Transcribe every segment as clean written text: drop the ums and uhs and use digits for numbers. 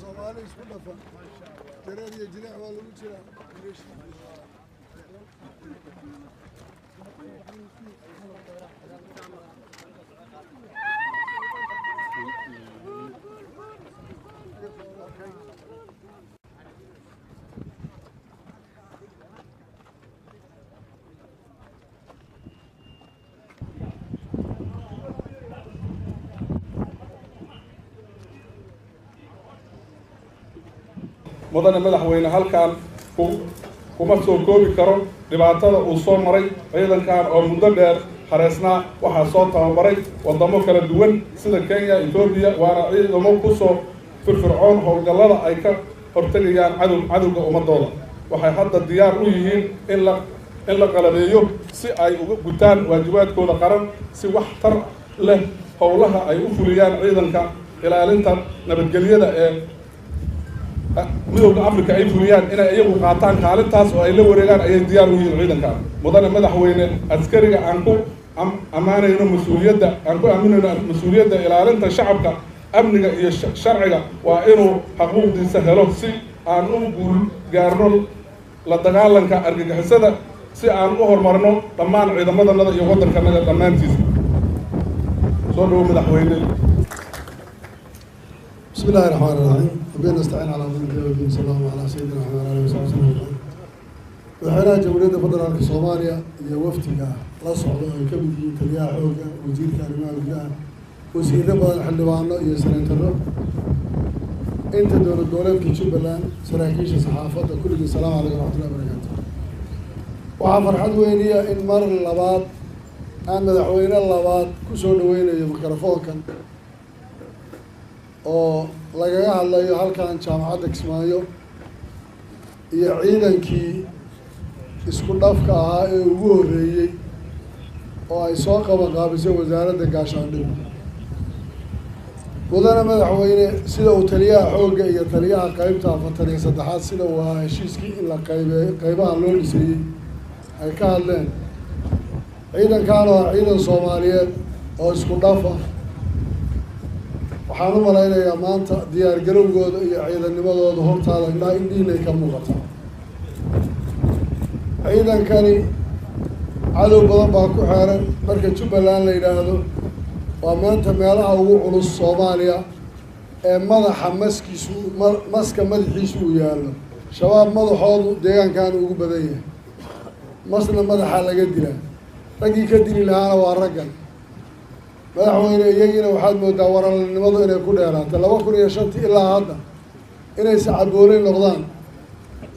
Somali isku dhafan jareer iyo jilaac waa lagu jiraa mudane madaxweyne halkan kuma soo koobi karo dhibaatada uu soo maray ciidankan oo muddo dheer xareesnaa waxaa soo tababaray wadamo kala duwan sida Kenya, Ethiopia waana ciidamo ku soo firfircoon howlgallada ay ka hortagayaan cadowga ummadooda waxay hadda diyaar u yihiin in la qalabeeyo si ay uga gutaan waajibaadkooda qaran si wax tar leh howlaha ay u fuliyaan ciidanka ilaalinta nabadgelyada ee midowga Afrika ay fuliyaan inay iyagu qaataan kaalintaas oo ay la wareegaan ayay diyaar u yihiin ciidankan mudane madaxweyne askariga aan ku amaanayno mas'uuliyadda ilaalinta shacabka amniga iyo sharciga waa inuu xuquuqdiisa helo si aan u guul gaarno la dagaalanka argagixisada si aan u horumarno dhammaan ciidamadana iyo waddankanaga dhammaantiisa soo dhaw madaxweyne بسم الله الرحمن الرحيم وبين نستعين على امر الدين والدين صلى الله على سيدنا محمد وعلى اله وصحبه وسلم وحنا جمهورية فدرالك الصومالية هي وفتقة لا صعدة كبدي تليا حوجة وزير كلمات وجاه وزير بدل حلوانه هي سنة الرب انت دور الدولة في شو بلان سراكيش صحافة كل السلام عليكم ورحمة الله وبركاته وعفر حد وينية إن مر اللبات أنا دحوينا اللبات كسر وينية ميكروفون كان oo lagaga hadlayo halkan jaamacadda Kismaayo iyo ciidankii isku dhafka ahaa ee ugu horeeyay oo ay soo qabanqaabisay wasaaradda gaashaandhigga mudane madaxweyne sida uu taliyaha xoogga iyo taliyaha qaybta 43 sida uu ahaa heshiiskii in la qaybaha loo dhisayay ay ka hadleen ciidankan waa ciidan Soomaaliyeed oo isku dhaf ah waxaan u malaynayaa maanta diyaar garowgooda iyo ciidanimadooda hortaada indhaha indhiinay ka muuqata ciidankani cadow badan baa ku xeeran marka Jubbaland la yidhaahdo waa maanta meelaha ugu culus Soomaaliya ee madaxa maska madaxiisu uu yaallo shabaab madaxoodu deegaankan ugu badan yahay masna madaxa laga dilaa raggii ka dili lahaana waa raggan madaxweyne iyagina waxaad moodaa waralanimadu inay ku dheeraatay 2005 ilaa hadda inay sacaboolay noqdaan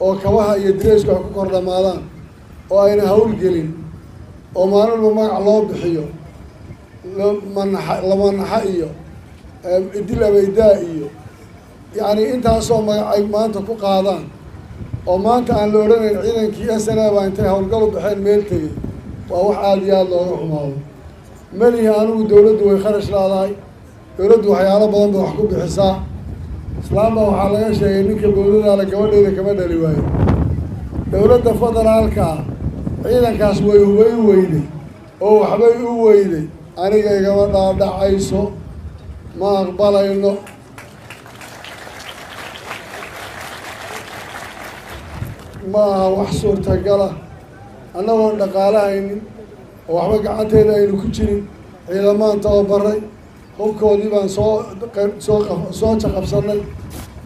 oo kabaha iyo direeska ku kor dhamaadaan oo ayna hawl gelin oo maalinba magac loo bixiyo lama naxa iyo idil abaydaa iyo yacni intaasoo magac ay maanta ku qaadaan oo maanta aan la odhanayn ciidankii SNA baa intay howlgal u baxeen meel tegey waa wax aada iyo aada looga xumaado malihi anigu dawladdu way kharash laadahay dawladdu waxyaalo badan bay wax ku bixisaa islaamba waxaa laga sheegay ninka bowladaala gabadheeda kama dhali waayo dawladda federaalka ah ciidankaas way hubayn weyday oo waxbay u weyday aniga igama dhaadhacayso ma aqbalayno ma aha wax suurtagala annagoon dhaqaalahaynin oo waxba gacanteeda aynu ku jirin ciidamaan tababaray hubkoodii baan soo jaqabsanay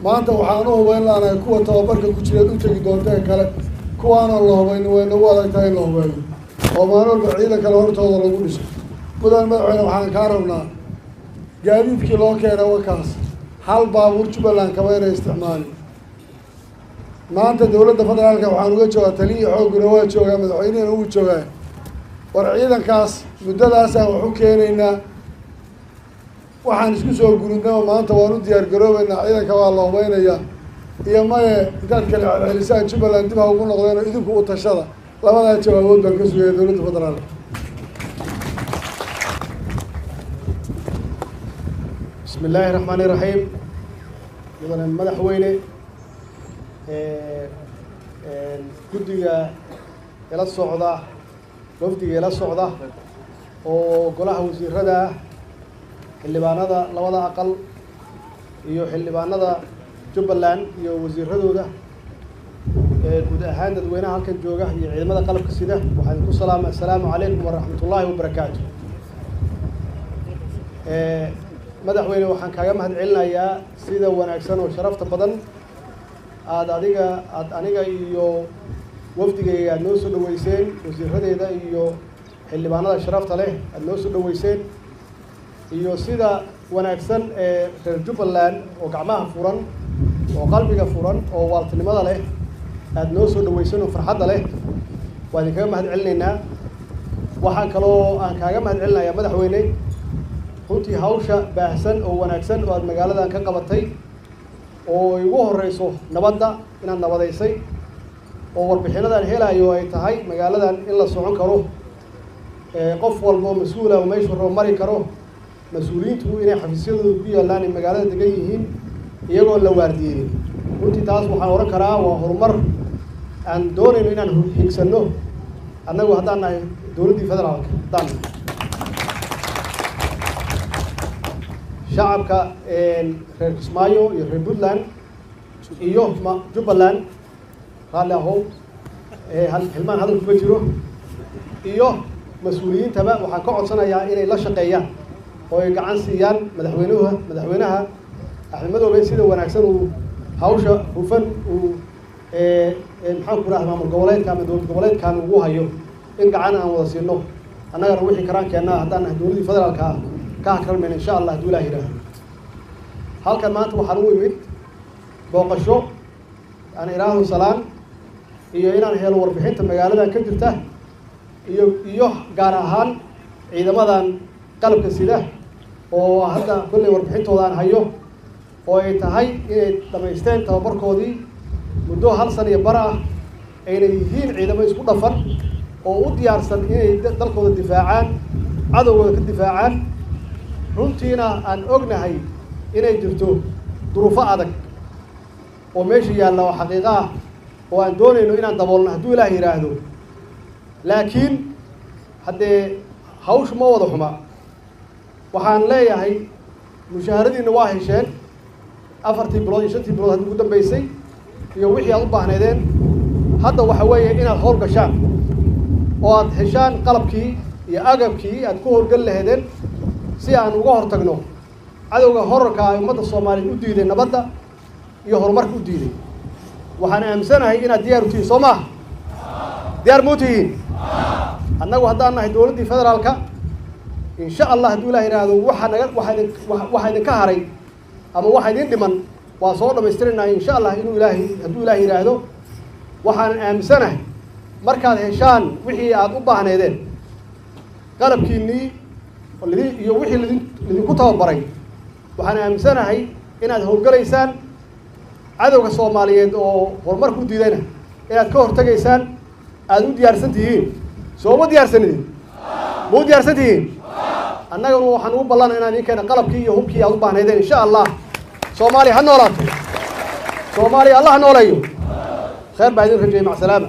maanta waxaan u hubayn laanahay kuwa tababarka ku jireed u tegi doonta ee kale kuwaanaan la hubayn way nagu adag tahay in la hubeeyo oo maalin walba ciidan kale hortooda lagu dhiso mudane madaxweyne waxaan kaa rabnaa gaadiidkii loo keenay wakaas hal baabuur Jubbaland kaba inay isticmaali maanta dawladda federaalka waxaan uga joogaa taliya xooguna waa joogaa madaxweynehina wuu joogaa war ciidankaas muddadaasaan wax u keenaynaa waxaan isku soo guridnaba maanta waan u diyaar garoobeynaa ciidanka waa la hubeynayaa iyo maye intaad kale celcelisaan Jubbaland dib ha ugu noqdeenoo idinku u tashada labadaa jawaabood baan ka sugaya dawladda federaalka بسم الله الرحمن الرحيم مدن مدحوينه guddiga ila socda wafdiga ila socda oo golaha wasiirada xildhibaanada labada aqal iyo xildhibaanada Jubbaland iyo wasiiradooda guud ahaan dadweynaha halkan jooga iyo ciidamada qalabka sida waxaan ku salaamay assalaamu calaykum wa rahmatullaahi wa barakaatuh madaxweyne waxaan kaaga mahadcelinayaa sida wanaagsan oo sharafta badan aad aniga iyo wafdigayga aad noo soo dhaweyseen wasiiradeeda iyo xildhibaanada sharafta leh aad noo soo dhaweyseen iyo sida wanaagsan ee reer Jubbaland oo gacmaha furan oo qalbiga furan oo waaltinimada leh aad noo soo dhaweyseen oo farxadda leh waan idinkaga mahadcelinaynaa waxaan kaloo aan kaaga mahadcelinayaa madaxweyne runtii hawsha baahsan oo wanaagsan oo aad magaaladan ka qabatay oo ugu horeyso nabadda inaad nabadaysay oo warbixinadan helayo ay tahay magaaladan in la socon karo qof walba mas'uul ah meesha roo mari karo mas'uuliyiintu inay xafiisyadooda ku yaalaan in magaalada degan yihiin iyagoo la waardiyeyn runtii taas waxaan oran karaa waa horumar aan doonayno inaan higsano annagu haddaan nahay dowladdii federaalka haddaan shacabka reer Kismaayo iyo reer Puntland iyo Jubbaland raalli ahow hilmaan hadal kuma jiro iyo mas'uuliyiintaba waxaan ka codsanayaa inay la shaqeeyaan oo ay gacan siiyaan madaxweynaha Axmed Madoobe sida wanaagsan uu hawsha hufan uu maxaan ku raahdaa maamul goboleedka ama dowlad goboleedkan ugu hayo in gacan aan wada siino annagana wixii karaan keenaa haddaan nahay dowladdii federaalka ka hakarmayna insha Allah hadduu Ilaahay yiraahdo halkan maanta waxaan u imid booqasho aan iraahdo salaan iyo inaan helo warbixinta magaaladan ka jirta iyo gaar ahaan ciidamadan qalabka sida oo hadda kulli warbixintooda aan hayo oo ay tahay inay dhamaysteen tababarkoodii muddo 1 sano iyo bar ah ayna yihiin ciidamo isku dhafan oo u diyaarsan inay dalkooda difaacaan cadowgooda ka difaacaan runtiina aan ognahay inay jirto duruufo adag oo meesha yaalla oo xaqiiqo ah oo aan doonayno inaan daboolno hadduu Ilaahay yiraahdo laakiin haddee hawshu ma wada xuma waxaan leeyahay mushaharadiina waa hesheen 4 bilood iyo 5 bilood hadii ugu dambeysay iyo wixii aad u baahneedeen hadda waxa weeye inaad howl gashaan oo aad heshaan qalabkii iyo agabkii aad ku howlgal lahaydeen si aan uga hortagno cadowga horarka ay ummadda Soomaaliyeed u diiday nabadda iyo horumarka u diiday waxaan aaminsanahay inaad diyaar u tihiin Soomaa diyaar ma tihiin annagu haddaan nahay dowladdii federaalka insha Allah hadduu Ilaahay yiraahdo waxa idinka haray ama waxa idin dhiman waa soo dhamaystirinaa insha Allah inuu Ilaahay hadduu Ilaahay yiraahdo waxaan aaminsanahay markaad heshaan wixii aad u baahneedeen qalabkiinii iyo wixii lidinku tababaray waxaan aaminsanahay inaad howlgalaysaan cadowga Soomaaliyeed oo horumarka u diidayna inaad ka hortagaysaan aad u diyaarsan tihiin soo ma diyaarsanidin ma u diyaarsan tihiin annaguna waxaan ugu ballanaa inaan idinkeena qalabkii iyo hubkii aad u baahneedeen insha Allah Soomaaliya ha noolaato Soomaaliya Allah ha nooleeyo khayr baa idin rajayay mac salaama